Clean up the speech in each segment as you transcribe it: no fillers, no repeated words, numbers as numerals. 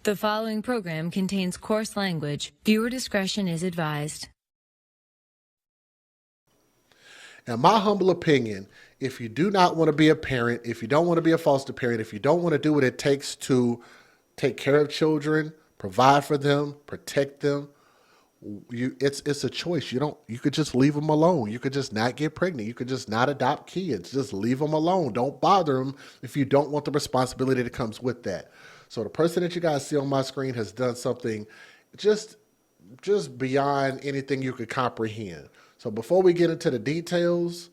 The following program contains coarse language. Viewer discretion is advised. In my humble opinion, if you do not want to be a parent, if you don't want to be a foster parent, if you don't want to do what it takes to take care of children, provide for them, protect them, it's a choice. You could just leave them alone. You could just not get pregnant. You could just not adopt kids. Just leave them alone. Don't bother them if you don't want the responsibility that comes with that. So the person that you guys see on my screen has done something just beyond anything you could comprehend. So before we get into the details,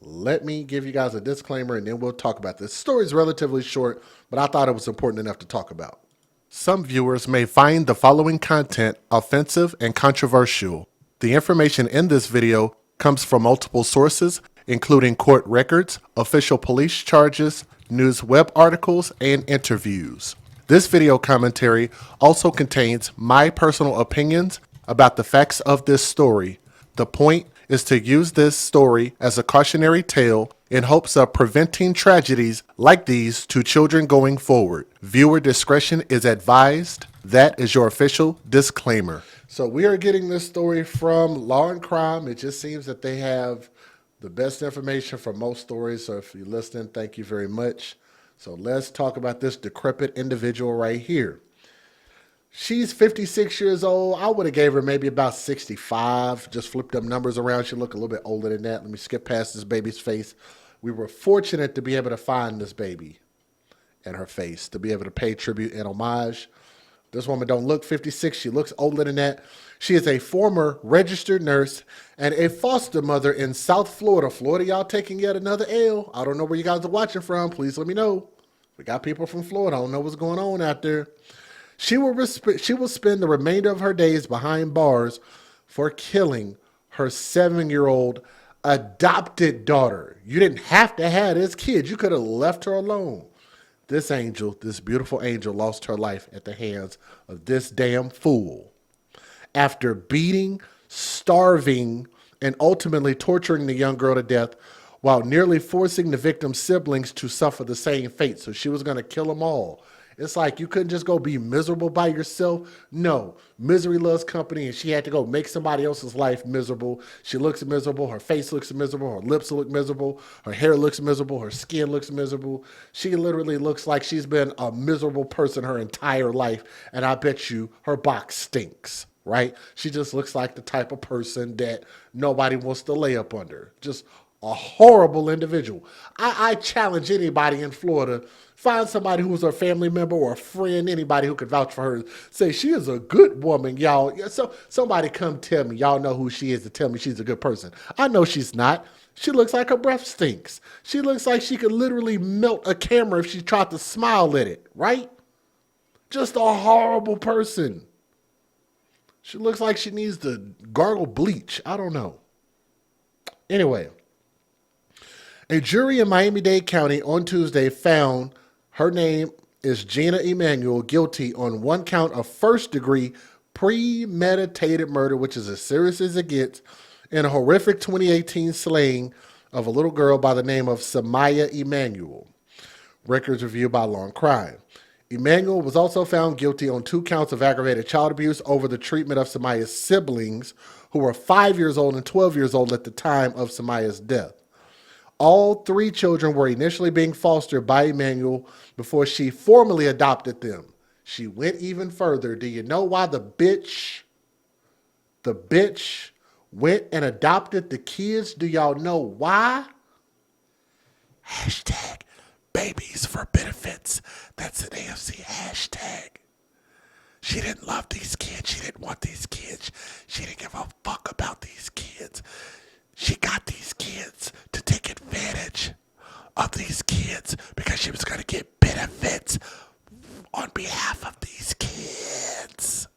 let me give you guys a disclaimer and then we'll talk about this. The story is relatively short, but I thought it was important enough to talk about. Some viewers may find the following content offensive and controversial. The information in this video comes from multiple sources, including court records, official police charges, news web articles, and interviews. This video commentary also contains my personal opinions about the facts of this story. The point is to use this story as a cautionary tale in hopes of preventing tragedies like these to children going forward. Viewer discretion is advised. That is your official disclaimer. So we are getting this story from Law and Crime. It just seems that they have the best information for most stories. So if you're listening, thank you very much. So let's talk about this decrepit individual right here. She's 56 years old. I would have gave her maybe about 65. Just flip them numbers around. She look a little bit older than that. Let me skip past this baby's face. We were fortunate to be able to find this baby and her face, to be able to pay tribute and homage. This woman don't look 56. She looks older than that. She is a former registered nurse and a foster mother in South Florida. Florida, y'all taking yet another L. I don't know where you guys are watching from. Please let me know. We got people from Florida. I don't know what's going on out there. She will spend the remainder of her days behind bars for killing her 7-year-old adopted daughter. You didn't have to have this kid. You could have left her alone. This angel, this beautiful angel, lost her life at the hands of this damn fool. After beating, starving, and ultimately torturing the young girl to death while nearly forcing the victim's siblings to suffer the same fate. So she was going to kill them all. It's like you couldn't just go be miserable by yourself. No, misery loves company, and she had to go make somebody else's life miserable. She looks miserable. Her face looks miserable. Her lips look miserable. Her hair looks miserable. Her skin looks miserable. She literally looks like she's been a miserable person her entire life, and I bet you her box stinks, right? She just looks like the type of person that nobody wants to lay up under. Just a horrible individual. I challenge anybody in Florida, find somebody who's a family member or a friend, anybody who could vouch for her, say she is a good woman, y'all. So somebody come tell me, y'all know who she is, to tell me she's a good person. I know she's not. She looks like her breath stinks. She looks like she could literally melt a camera if she tried to smile at it, right? Just a horrible person. She looks like she needs to gargle bleach. I don't know. Anyway, a jury in Miami-Dade County on Tuesday found her name is Gina Emanuel guilty on one count of first-degree premeditated murder, which is as serious as it gets, in a horrific 2018 slaying of a little girl by the name of Samaya Emanuel. Records reviewed by Law and Crime. Emanuel was also found guilty on 2 counts of aggravated child abuse over the treatment of Samaya's siblings, who were 5 years old and 12 years old at the time of Samaya's death. All 3 children were initially being fostered by Emanuel before she formally adopted them. She went even further. Do you know why the bitch went and adopted the kids? Do y'all know why? Hashtag babies for benefits. That's an AFC hashtag. She didn't love these kids. She didn't want these kids. She didn't give a fuck about these kids. She got these kids to take advantage of these kids because she was going to get benefits on behalf of these kids.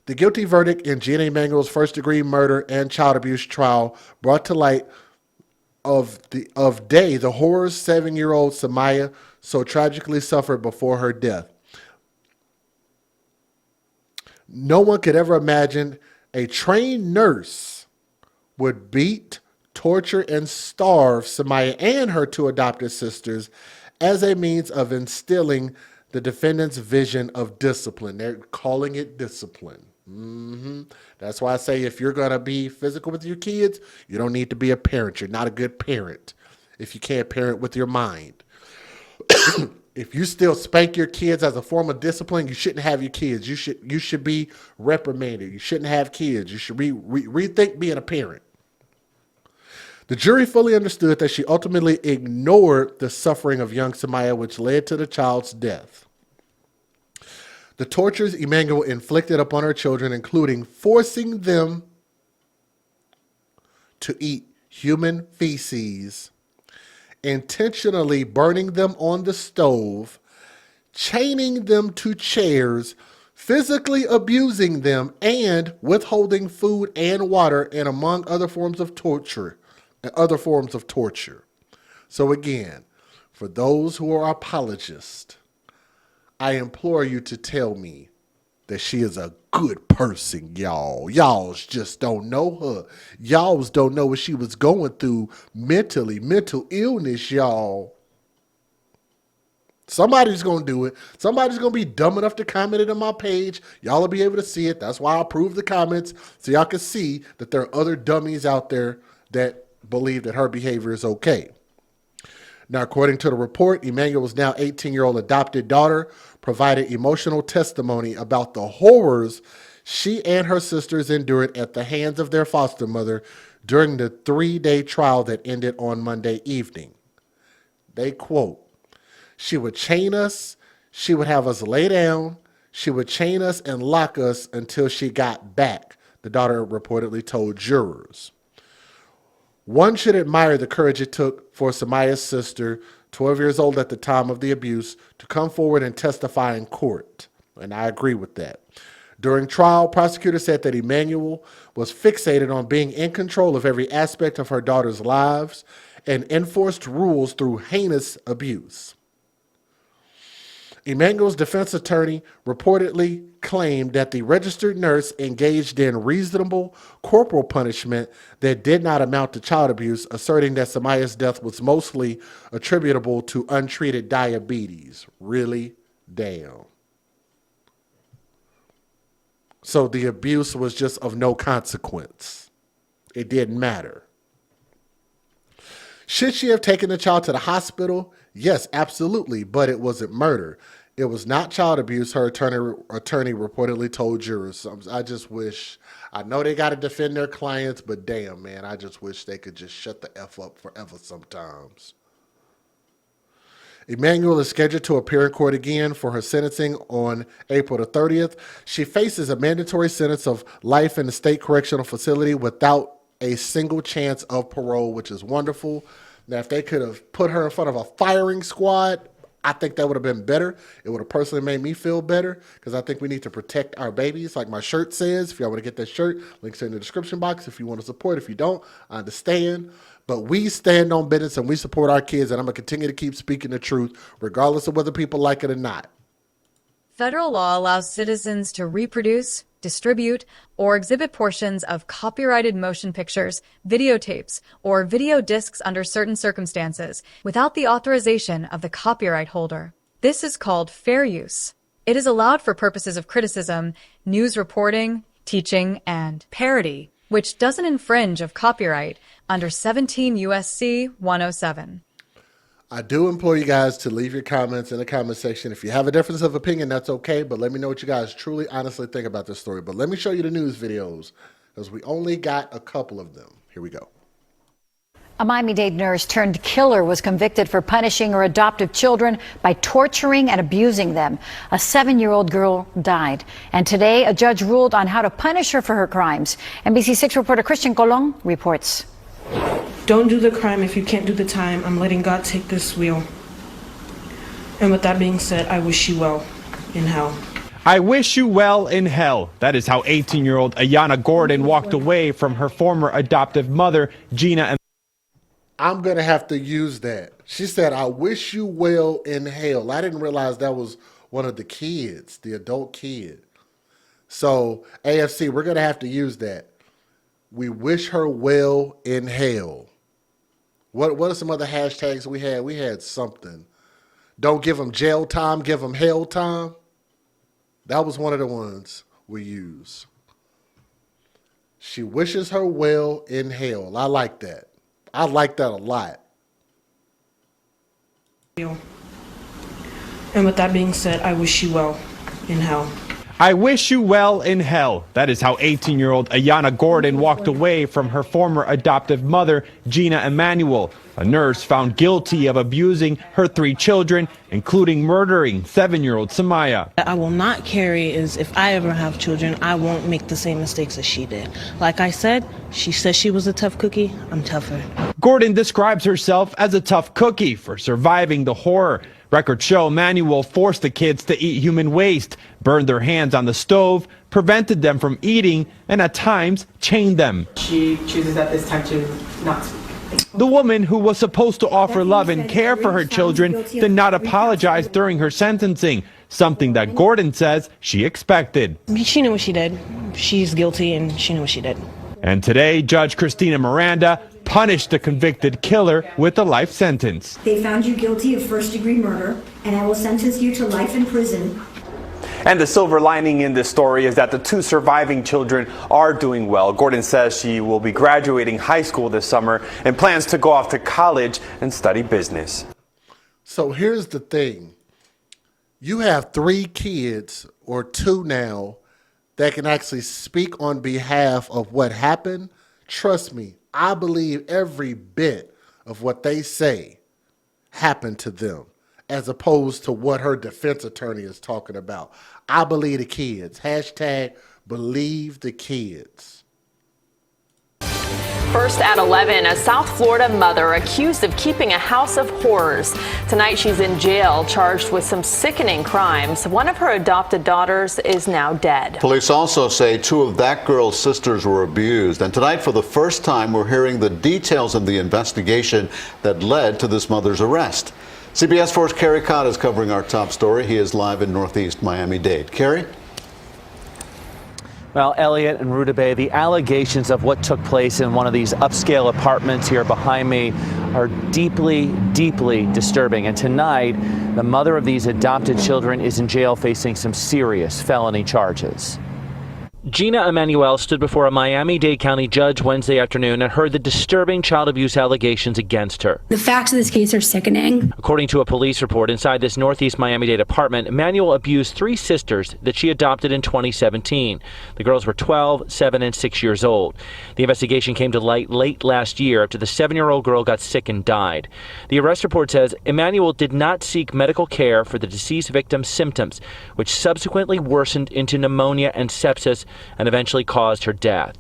The guilty verdict in Gina Emanuel's first-degree murder and child abuse trial brought to light of day the horrors 7-year-old Samaya so tragically suffered before her death. No one could ever imagine a trained nurse would beat, torture, and starve Samaya and her 2 adopted sisters as a means of instilling the defendant's vision of discipline. They're calling it discipline. That's why I say if you're going to be physical with your kids, you don't need to be a parent. You're not a good parent if you can't parent with your mind. If you still spank your kids as a form of discipline, you shouldn't have your kids. You should be reprimanded. You shouldn't have kids. You should rethink being a parent. The jury fully understood that she ultimately ignored the suffering of young Samaya, which led to the child's death. The tortures Emanuel inflicted upon her children, including forcing them to eat human feces, intentionally burning them on the stove, chaining them to chairs, physically abusing them, and withholding food and water, and among other forms of torture. So again, for those who are apologists, I implore you to tell me that she is a good person, y'all. Y'alls just don't know her. Y'alls don't know what she was going through mentally, mental illness, y'all. Somebody's going to do it. Somebody's going to be dumb enough to comment it on my page. Y'all will be able to see it. That's why I approve the comments, so y'all can see that there are other dummies out there that believe that her behavior is okay. Now, according to the report, Emanuel's now 18-year-old adopted daughter provided emotional testimony about the horrors she and her sisters endured at the hands of their foster mother during the 3-day trial that ended on Monday evening. They quote, "She would chain us, she would have us lay down, she would chain us and lock us until she got back," the daughter reportedly told jurors. One should admire the courage it took for Samaya's sister, 12 years old at the time of the abuse, to come forward and testify in court. And I agree with that. During trial, prosecutors said that Emanuel was fixated on being in control of every aspect of her daughter's lives and enforced rules through heinous abuse. Emanuel's defense attorney reportedly claimed that the registered nurse engaged in reasonable corporal punishment that did not amount to child abuse, asserting that Samaya's death was mostly attributable to untreated diabetes. Really? Damn. So the abuse was just of no consequence. It didn't matter. Should she have taken the child to the hospital? Yes, absolutely, but it wasn't murder. It was not child abuse, her attorney reportedly told jurors. I just wish, I know they got to defend their clients, but damn, man, I just wish they could just shut the F up forever sometimes. Emanuel is scheduled to appear in court again for her sentencing on April the 30th. She faces a mandatory sentence of life in the state correctional facility without a single chance of parole, which is wonderful. Now, if they could have put her in front of a firing squad, I think that would have been better. It would have personally made me feel better, because I think we need to protect our babies, like my shirt says. If y'all want to get that shirt, links are in the description box if you want to support. If you don't, I understand. But we stand on business and we support our kids, and I'm going to continue to keep speaking the truth, regardless of whether people like it or not. Federal law allows citizens to reproduce, distribute, or exhibit portions of copyrighted motion pictures, videotapes, or video discs under certain circumstances without the authorization of the copyright holder. This is called fair use. It is allowed for purposes of criticism, news reporting, teaching, and parody, which doesn't infringe of copyright under 17 U.S.C. 107. I do implore you guys to leave your comments in the comment section. If you have a difference of opinion, that's okay, but let me know what you guys truly, honestly think about this story. But let me show you the news videos, because we only got a couple of them. Here we go. A Miami-Dade nurse turned killer was convicted for punishing her adoptive children by torturing and abusing them. A 7-year-old girl died. And today, a judge ruled on how to punish her for her crimes. NBC6 reporter Christian Colon reports. Don't do the crime if you can't do the time. I'm letting God take this wheel. And with that being said, I wish you well in hell. I wish you well in hell. That is how 18-year-old Ayana Gordon walked away from her former adoptive mother, Gina. And I'm going to have to use that. She said, I wish you well in hell. I didn't realize that was one of the kids, the adult kid. So, AFC, we're going to have to use that. We wish her well in hell. What are some other hashtags we had? We had something. Don't give them jail time, give them hell time. That was one of the ones we use. She wishes her well in hell. I like that. I like that a lot. And with that being said, I wish you well in hell. I wish you well in hell. That is how 18-year-old Ayana Gordon walked away from her former adoptive mother, Gina Emanuel, a nurse found guilty of abusing her 3 children, including murdering 7-year-old Samaya. I will not carry is if I ever have children, I won't make the same mistakes as she did. Like I said, she says she was a tough cookie. I'm tougher. Gordon describes herself as a tough cookie for surviving the horror. Records show Emanuel forced the kids to eat human waste, burned their hands on the stove, prevented them from eating, and at times chained them. She chooses at this time to not speak. The woman, who was supposed to offer love and care for her children, did not apologize during her sentencing, something that Gordon says she expected. She knew what she did. She's guilty and she knew what she did. And today, Judge Christina Miranda punished the convicted killer with a life sentence. They found you guilty of first-degree murder, and I will sentence you to life in prison. And the silver lining in this story is that the 2 surviving children are doing well. Gordon says she will be graduating high school this summer and plans to go off to college and study business. So here's the thing. You have 3 kids, or 2 now, that can actually speak on behalf of what happened. Trust me, I believe every bit of what they say happened to them, as opposed to what her defense attorney is talking about. I believe the kids. Hashtag believe the kids. First at 11, a South Florida mother accused of keeping a house of horrors. Tonight she's in jail, charged with some sickening crimes. One of her adopted daughters is now dead. Police also say 2 of that girl's sisters were abused. And tonight, for the first time, we're hearing the details of the investigation that led to this mother's arrest. CBS 4's Kerry Cott is covering our top story. He is live in Northeast Miami-Dade. Kerry? Well, Elliot and Rudabeh, the allegations of what took place in one of these upscale apartments here behind me are deeply, deeply disturbing. And tonight, the mother of these adopted children is in jail facing some serious felony charges. Gina Emanuel stood before a Miami-Dade County judge Wednesday afternoon and heard the disturbing child abuse allegations against her. The facts of this case are sickening. According to a police report, inside this Northeast Miami-Dade apartment, Emanuel abused 3 sisters that she adopted in 2017. The girls were 12, 7, and 6 years old. The investigation came to light late last year after the 7-year-old girl got sick and died. The arrest report says Emanuel did not seek medical care for the deceased victim's symptoms, which subsequently worsened into pneumonia and sepsis and eventually caused her death.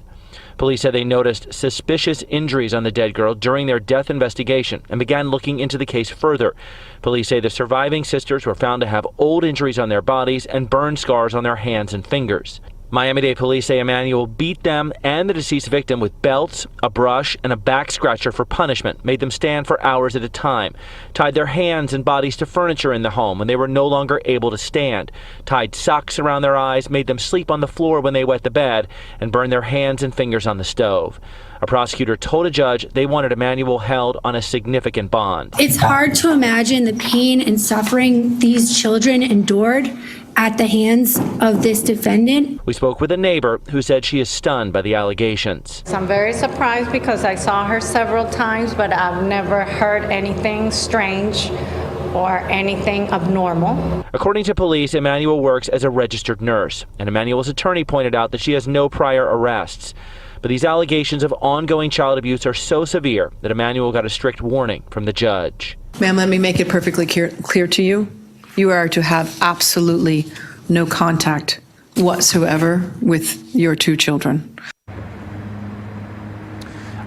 Police said they noticed suspicious injuries on the dead girl during their death investigation and began looking into the case further. Police say the surviving sisters were found to have old injuries on their bodies and burn scars on their hands and fingers. Miami-Dade police say Emanuel beat them and the deceased victim with belts, a brush, and a back scratcher for punishment, made them stand for hours at a time, tied their hands and bodies to furniture in the home when they were no longer able to stand, tied socks around their eyes, made them sleep on the floor when they wet the bed, and burned their hands and fingers on the stove. A prosecutor told a judge they wanted Emanuel held on a significant bond. It's hard to imagine the pain and suffering these children endured at the hands of this defendant. We spoke with a neighbor who said she is stunned by the allegations. I'm very surprised because I saw her several times, but I've never heard anything strange or anything abnormal. According to police, Emanuel works as a registered nurse, and Emanuel's attorney pointed out that she has no prior arrests. But these allegations of ongoing child abuse are so severe that Emanuel got a strict warning from the judge. Ma'am, let me make it perfectly clear to you. You are to have absolutely no contact whatsoever with your 2 children.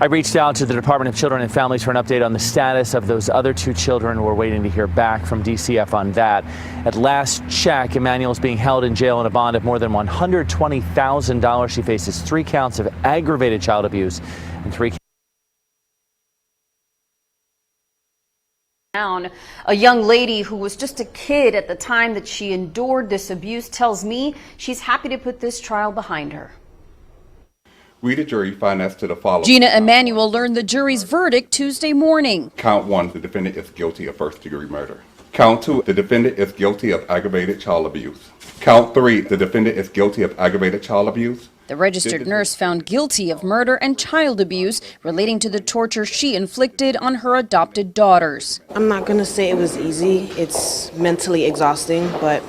I reached out to the Department of Children and Families for an update on the status of those other 2 children. We're waiting to hear back from DCF on that. At last check, Emanuel is being held in jail on a bond of more than $120,000. She faces 3 counts of aggravated child abuse and 3 A young lady who was just a kid at the time that she endured this abuse tells me she's happy to put this trial behind her. We, the jury, find as to the following. Gina Emanuel learned the jury's verdict Tuesday morning. Count 1, the defendant is guilty of first-degree murder. Count 2, the defendant is guilty of aggravated child abuse. Count 3, the defendant is guilty of aggravated child abuse. The registered nurse found guilty of murder and child abuse relating to the torture she inflicted on her adopted daughters. I'm not going to say it was easy. It's mentally exhausting, but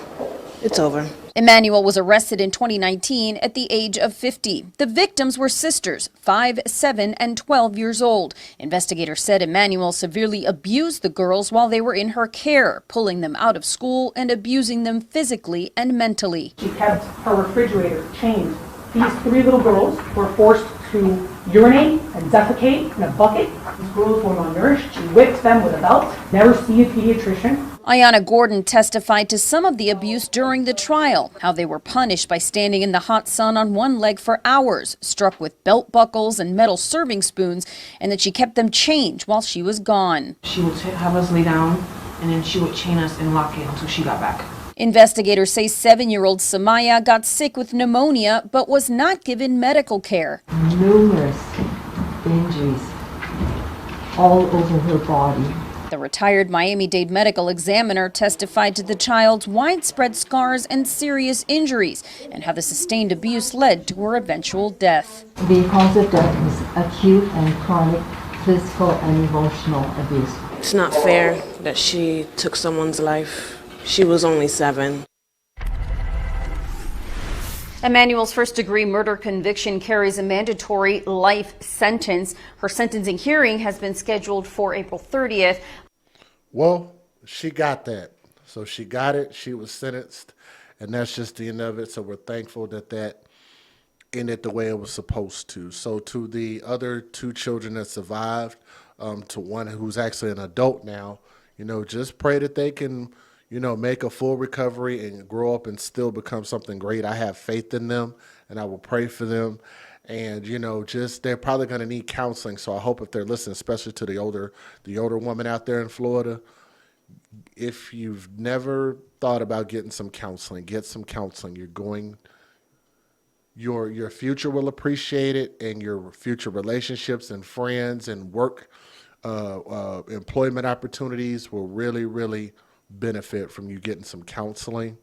it's over. Emmanuel was arrested in 2019 at the age of 50. The victims were sisters, 5, 7, and 12 years old. Investigators said Emmanuel severely abused the girls while they were in her care, pulling them out of school and abusing them physically and mentally. She kept her refrigerator chained. These 3 little girls were forced to urinate and defecate in a bucket. These girls were malnourished. She whipped them with a belt. Never see a pediatrician. Ayanna Gordon testified to some of the abuse during the trial, how they were punished by standing in the hot sun on one leg for hours, struck with belt buckles and metal serving spoons, and that she kept them chained while she was gone. She would have us lay down, and then she would chain us and lock in until she got back. Investigators say 7-year-old Samaya got sick with pneumonia but was not given medical care. Numerous injuries all over her body. The retired Miami-Dade medical examiner testified to the child's widespread scars and serious injuries and how the sustained abuse led to her eventual death. The cause of death was acute and chronic physical and emotional abuse. It's not fair that she took someone's life. She was only 7. Emmanuel's first-degree murder conviction carries a mandatory life sentence. Her sentencing hearing has been scheduled for April 30th. Well, she got that. So she got it. She was sentenced. And that's just the end of it. So we're thankful that that ended the way it was supposed to. So to the other 2 children that survived, to one who's actually an adult now, just pray that they can, make a full recovery and grow up and still become something great. I have faith in them, and I will pray for them. And, they're probably going to need counseling. So I hope if they're listening, especially to the older woman out there in Florida, if you've never thought about getting some counseling, get some counseling. Your future will appreciate it, and your future relationships and friends and work, employment opportunities will really, really benefit from you getting some counseling.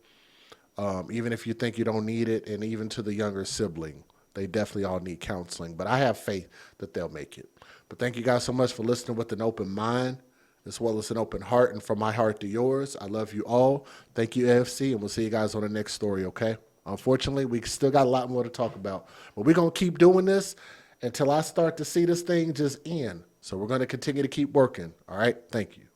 Even if you think you don't need it, and even to the younger sibling, they definitely all need counseling. But I have faith that they'll make it. But thank you guys so much for listening with an open mind, as well as an open heart, and from my heart to yours. I love you all. Thank you, AFC, and we'll see you guys on the next story, okay? Unfortunately, we still got a lot more to talk about. But we're going to keep doing this until I start to see this thing just end. So we're going to continue to keep working, all right? Thank you.